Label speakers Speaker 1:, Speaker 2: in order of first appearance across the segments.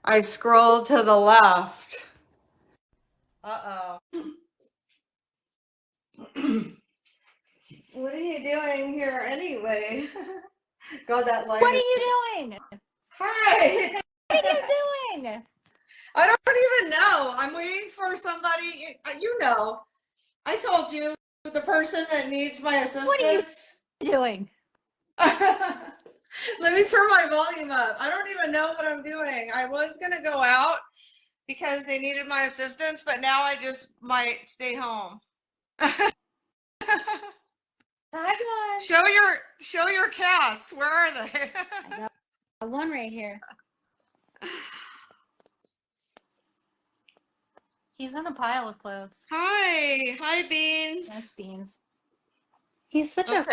Speaker 1: I scrolled to the left. Uh-oh. What are you doing here anyway? God, that light
Speaker 2: What are
Speaker 1: is...
Speaker 2: you doing?
Speaker 1: Hi!
Speaker 2: What are you doing?
Speaker 1: I don't even know. I'm waiting for somebody. You know. I told you, the person that needs my assistance.
Speaker 2: What are you doing?
Speaker 1: Let me turn my volume up. I don't even know what I'm doing. I was going to go out because they needed my assistance, but now I just might stay home. Show your cats. Where are they?
Speaker 2: I got one right here. He's in a pile of clothes.
Speaker 1: Hi Beans.
Speaker 2: That's Beans. He's such a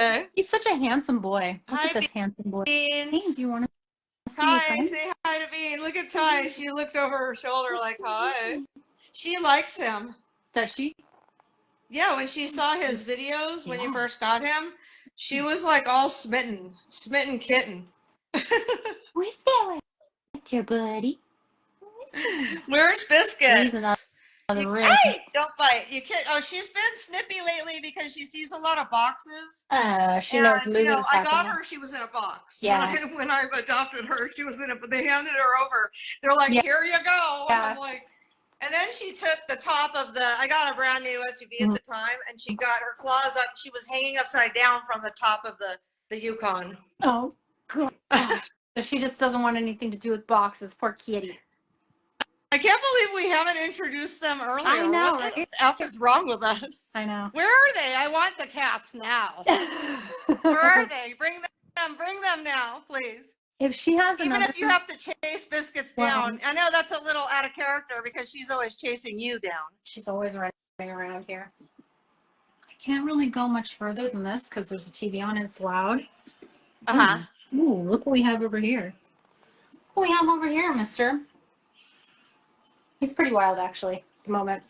Speaker 2: handsome boy. Look at this handsome boy.
Speaker 1: Beans.
Speaker 2: Hey, do you want to see
Speaker 1: Ty,
Speaker 2: your
Speaker 1: say hi to Bean. Look at Ty. She looked over her shoulder like, hi. She likes him.
Speaker 2: Does she?
Speaker 1: Yeah, when she saw his videos when you first got him, she was like all smitten kitten.
Speaker 2: Where's that with your buddy?
Speaker 1: Where's Biscuits?
Speaker 2: He's another
Speaker 1: hey, don't bite. You can't. Oh, she's been snippy lately because she sees a lot of boxes.
Speaker 2: She knows moving stuff.
Speaker 1: I got her. She was in a box.
Speaker 2: Yeah.
Speaker 1: When I adopted her, she was in it. But they handed her over. They're like, here you go.
Speaker 2: Yeah.
Speaker 1: And I'm like, and then she took the top of the. I got a brand new SUV at the time, and she got her claws up. She was hanging upside down from the top of the Yukon.
Speaker 2: Oh gosh. So she just doesn't want anything to do with boxes. Poor kitty.
Speaker 1: I can't believe we haven't introduced them earlier.
Speaker 2: I know,
Speaker 1: what
Speaker 2: right?
Speaker 1: the F is wrong with us?
Speaker 2: I know.
Speaker 1: Where are they? I want the cats now. Where are they? Bring them now, please.
Speaker 2: If she has
Speaker 1: Even if you have to chase Biscuits down. I know that's a little out of character because she's always chasing you down.
Speaker 2: She's always running around here. I can't really go much further than this because there's a TV on and it's loud.
Speaker 1: Uh-huh.
Speaker 2: Ooh, look what we have over here. What we have over here, mister? He's pretty wild, actually, at the moment.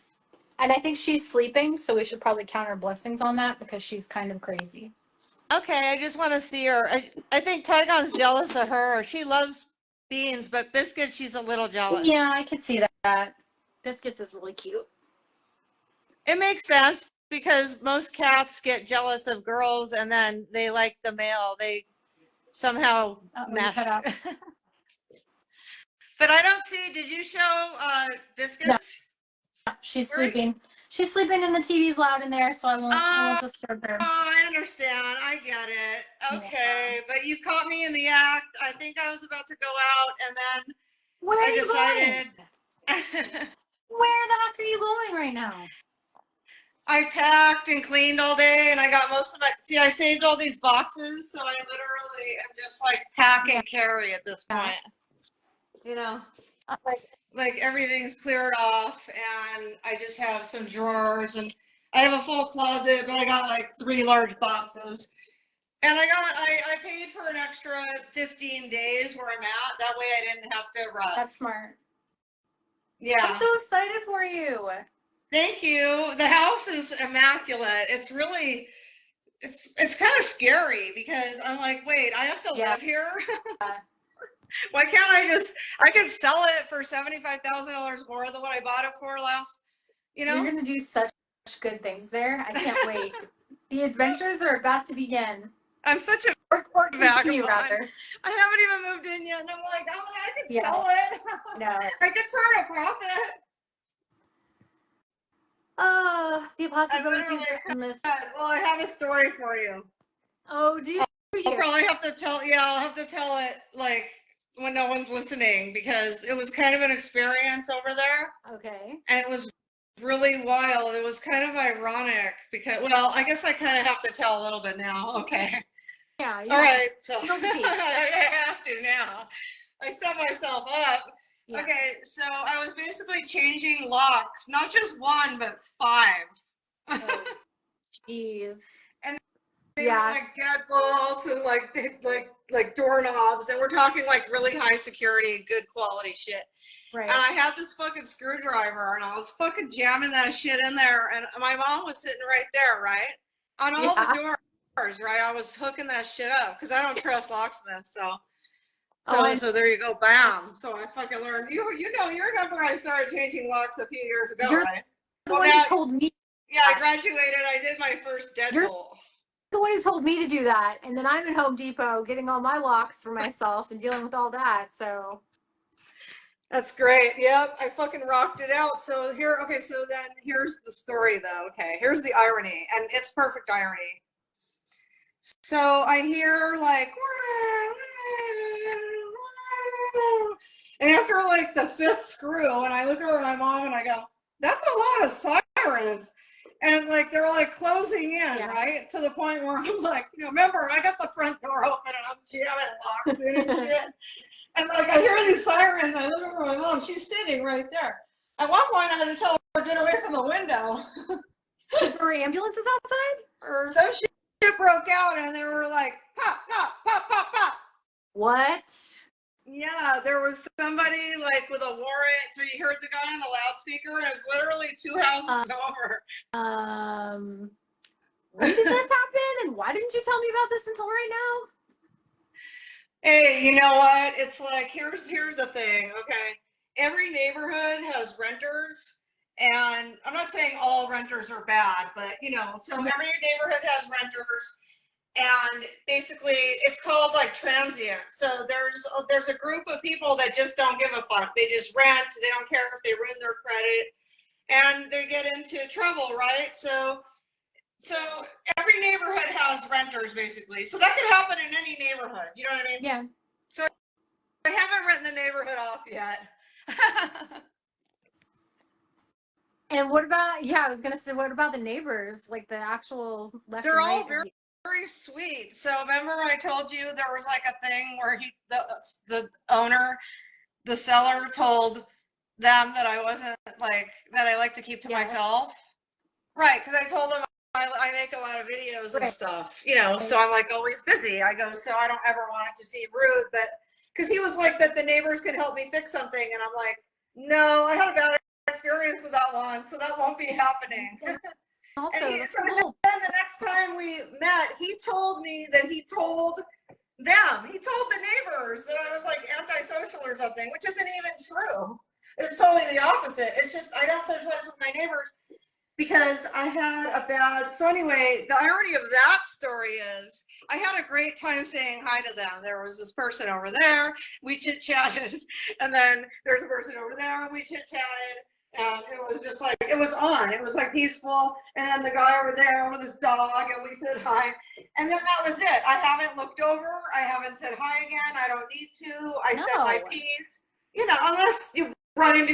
Speaker 2: And I think she's sleeping, so we should probably count our blessings on that because she's kind of crazy.
Speaker 1: Okay, I just want to see her. I think Tygon's jealous of her. She loves Beans, but Biscuits, she's a little jealous.
Speaker 2: Yeah, I could see that. Biscuits is really cute.
Speaker 1: It makes sense because most cats get jealous of girls and then they like the male. They somehow mesh. But I don't see, did you show Biscuits?
Speaker 2: No, she's sleeping. She's sleeping and the TV's loud in there, so I won't disturb her.
Speaker 1: Oh, I understand. I get it. Okay, but you caught me in the act. I think I was about to go out and then
Speaker 2: Where are you
Speaker 1: decided.
Speaker 2: Where the heck are you going right now?
Speaker 1: I packed and cleaned all day and I got most of my, see, I saved all these boxes, so I literally am just like pack and carry at this point. You know, like everything's cleared off and I just have some drawers and I have a full closet, but I got like 3 large boxes. And I paid for an extra 15 days where I'm at. That way I didn't have to rush.
Speaker 2: That's smart.
Speaker 1: Yeah.
Speaker 2: I'm so excited for you.
Speaker 1: Thank you. The house is immaculate. It's really, it's kind of scary because I'm like, wait, I have to live here? Why can't I can sell it for $75,000 more than what I bought it for last, you know?
Speaker 2: You're going to do such good things there. I can't wait. The adventures are about to begin.
Speaker 1: I'm such a
Speaker 2: vagabond. Rather.
Speaker 1: I haven't even moved in yet. And I'm like, oh, I could sell it.
Speaker 2: No.
Speaker 1: I could turn a profit.
Speaker 2: Oh, the possibilities are endless.
Speaker 1: Well, I have a story for you.
Speaker 2: Oh, do you?
Speaker 1: I'll probably have to tell, I'll have to tell it like when no one's listening because it was kind of an experience over there.
Speaker 2: Okay.
Speaker 1: And it was really wild. It was kind of ironic because, well, I guess I kind of have to tell a little bit now. Okay.
Speaker 2: Yeah.
Speaker 1: All right. So I have to now. I set myself up. Yeah. Okay. So I was basically changing locks, not just 1, but 5.
Speaker 2: Oh, jeez.
Speaker 1: And they were like deadbolts and like doorknobs, and we're talking like really high security, good quality shit.
Speaker 2: Right.
Speaker 1: And I had this fucking screwdriver, and I was fucking jamming that shit in there, and my mom was sitting right there, right, on all the doors, right. I was hooking that shit up because I don't trust locksmiths, so. So there you go, bam. So I fucking learned. You remember I started changing locks a few years ago,
Speaker 2: You're
Speaker 1: right?
Speaker 2: the one who told me.
Speaker 1: Yeah, I graduated. I did my first deadbolt.
Speaker 2: You're the one who told me to do that, and then I'm at Home Depot getting all my locks for myself and dealing with all that. So
Speaker 1: that's great. Yep, I fucking rocked it out. So so then here's the story, though. Okay, here's the irony, and it's perfect irony. So I hear like, and after like the fifth screw, and I look over at my mom and I go, that's a lot of sirens. And like they're like closing in, right? To the point where I'm like, remember, I got the front door open and I'm jamming locks in and shit. And like I hear these sirens, I look over at my mom, she's sitting right there. At one point I had to tell her to get away from the window.
Speaker 2: Is there ambulances outside? Or
Speaker 1: some shit broke out and they were like, pop, pop, pop, pop, pop.
Speaker 2: What?
Speaker 1: Yeah, there was somebody like with a warrant. So you heard the guy on the loudspeaker, and it was literally 2 houses over.
Speaker 2: When did this happen? And why didn't you tell me about this until right now?
Speaker 1: Hey, you know what? It's like here's the thing. Okay, every neighborhood has renters, and I'm not saying all renters are bad, but so every neighborhood has renters. And basically it's called like transient. So there's a group of people that just don't give a fuck. They just rent. They don't care if they ruin their credit and they get into trouble, right? So every neighborhood has renters basically. So that could happen in any neighborhood. You know what I mean?
Speaker 2: Yeah.
Speaker 1: So I haven't written the neighborhood off yet.
Speaker 2: And what about, I was going to say, what about the neighbors? Like the actual left
Speaker 1: They're
Speaker 2: and right?
Speaker 1: all very sweet. So remember I told you there was like a thing where the owner, the seller told them that I wasn't like, that I like to keep to myself. Right. Cause I told them I make a lot of videos and stuff, so I'm like always busy. I go, so I don't ever want it to seem rude, but cause he was like that the neighbors can help me fix something. And I'm like, no, I had a bad experience with that one. So that won't be happening.
Speaker 2: Also,
Speaker 1: and then the next time we met, he told me that he told the neighbors that I was like antisocial or something, which isn't even true. It's totally the opposite. It's just I don't socialize with my neighbors because I had a bad. So anyway, the irony of that story is I had a great time saying hi to them. There was this person over there, we chit-chatted, and then there's a person over there, we chit-chatted. And it was just like, it was like peaceful. And then the guy over there with his dog, and we said hi. And then that was it. I haven't looked over. I haven't said hi again. I don't need to. I said my piece. Unless you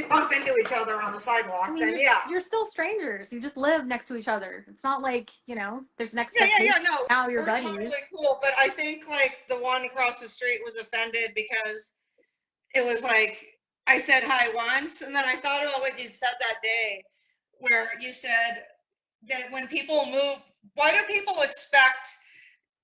Speaker 1: bump into each other on the sidewalk, then
Speaker 2: you're still strangers. You just live next to each other. It's not like, there's an expectation.
Speaker 1: No.
Speaker 2: Now you're buddies.
Speaker 1: Totally cool. But I think like the one across the street was offended because it was like, I said hi once, and then I thought about what you said that day, where you said that when people move, why do people expect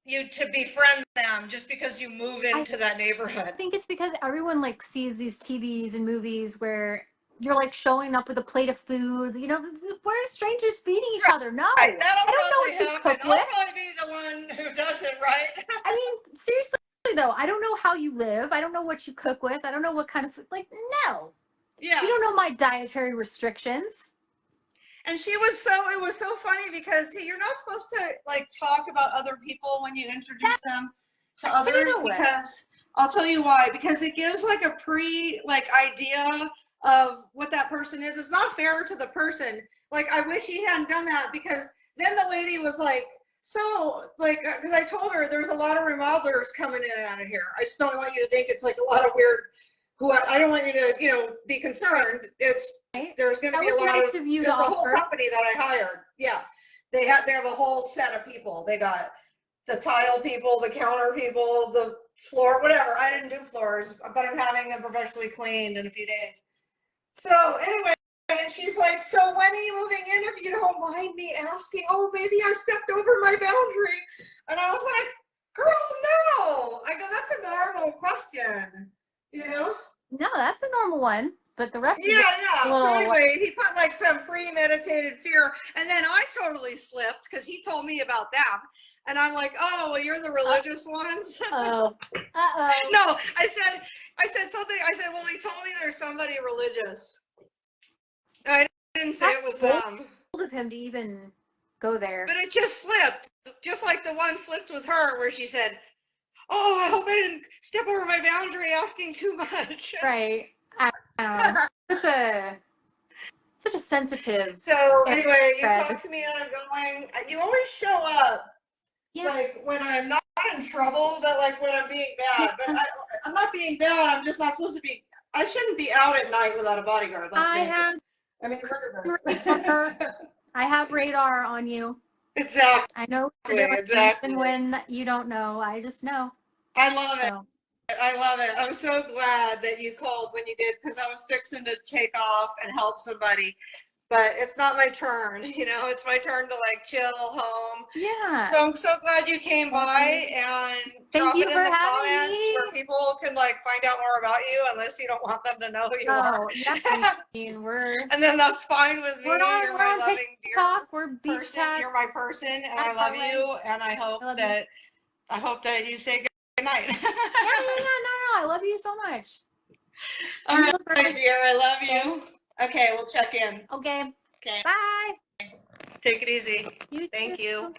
Speaker 1: you to befriend them just because you move into that neighborhood?
Speaker 2: I think it's because everyone like sees these TVs and movies where you're like showing up with a plate of food. Where are strangers feeding each other? No,
Speaker 1: right.
Speaker 2: I don't know what you cook with.
Speaker 1: I'll probably be the one who does it, right?
Speaker 2: I mean, seriously. Though I don't know how you live. I don't know what you cook with. I don't know what kind of food. Like, no.
Speaker 1: Yeah.
Speaker 2: You don't know my dietary restrictions.
Speaker 1: And it was so funny because you're not supposed to like talk about other people when you introduce them to others because I'll tell you why. Because it gives like a idea of what that person is. It's not fair to the person. Like, I wish he hadn't done that because then the lady was like, so, like, because I told her there's a lot of remodelers coming in and out of here. I just don't want you to think it's like a lot of weird. I don't want you to, be concerned. There's going to be a lot of. There's a whole company that I hired. Yeah, they have a whole set of people. They got the tile people, the counter people, the floor, whatever. I didn't do floors, but I'm having them professionally cleaned in a few days. So anyway. And she's like, so when are you moving in, if you don't mind me asking? Oh, maybe I stepped over my boundary. And I was like, girl, no. I go, that's a normal question,
Speaker 2: No, that's a normal one. But the rest of
Speaker 1: it. So anyway, he put like some premeditated fear. And then I totally slipped because he told me about them. And I'm like, oh, well, you're the religious ones.
Speaker 2: Oh.
Speaker 1: No, I said something. I said, well, he told me there's somebody religious. I didn't say it was them.
Speaker 2: Of him to even go there.
Speaker 1: But it just slipped, just like the one slipped with her where she said, oh, I hope I didn't step over my boundary asking too much.
Speaker 2: Right. I don't know. Such a sensitive.
Speaker 1: So anyway, you talk to me and I'm going, you always show up.
Speaker 2: Yeah.
Speaker 1: Like when I'm not in trouble, but like when I'm being bad. But I'm not being bad. I'm just not supposed to be. I shouldn't be out at night without a bodyguard. I mean,
Speaker 2: I have radar on you.
Speaker 1: Exactly.
Speaker 2: I know
Speaker 1: Exactly.
Speaker 2: even when you don't know. I just know.
Speaker 1: I love it. I love it. I'm so glad that you called when you did because I was fixing to take off and help somebody. But it's not my turn, it's my turn to like chill home.
Speaker 2: Yeah.
Speaker 1: So I'm so glad you came by and drop it in the comments where people can like find out more about you unless you don't want them to know who you are.
Speaker 2: Yeah. I mean,
Speaker 1: and then that's fine with me. You're my loving
Speaker 2: TikTok. We're beach
Speaker 1: person.
Speaker 2: chats.
Speaker 1: You're my person and I love you and I hope that you say good night.
Speaker 2: No. I love you so much.
Speaker 1: All right, dear. I love you. Okay, we'll check in.
Speaker 2: Okay.
Speaker 1: Okay.
Speaker 2: Bye.
Speaker 1: Take it easy.
Speaker 2: You
Speaker 1: Thank
Speaker 2: too.
Speaker 1: you.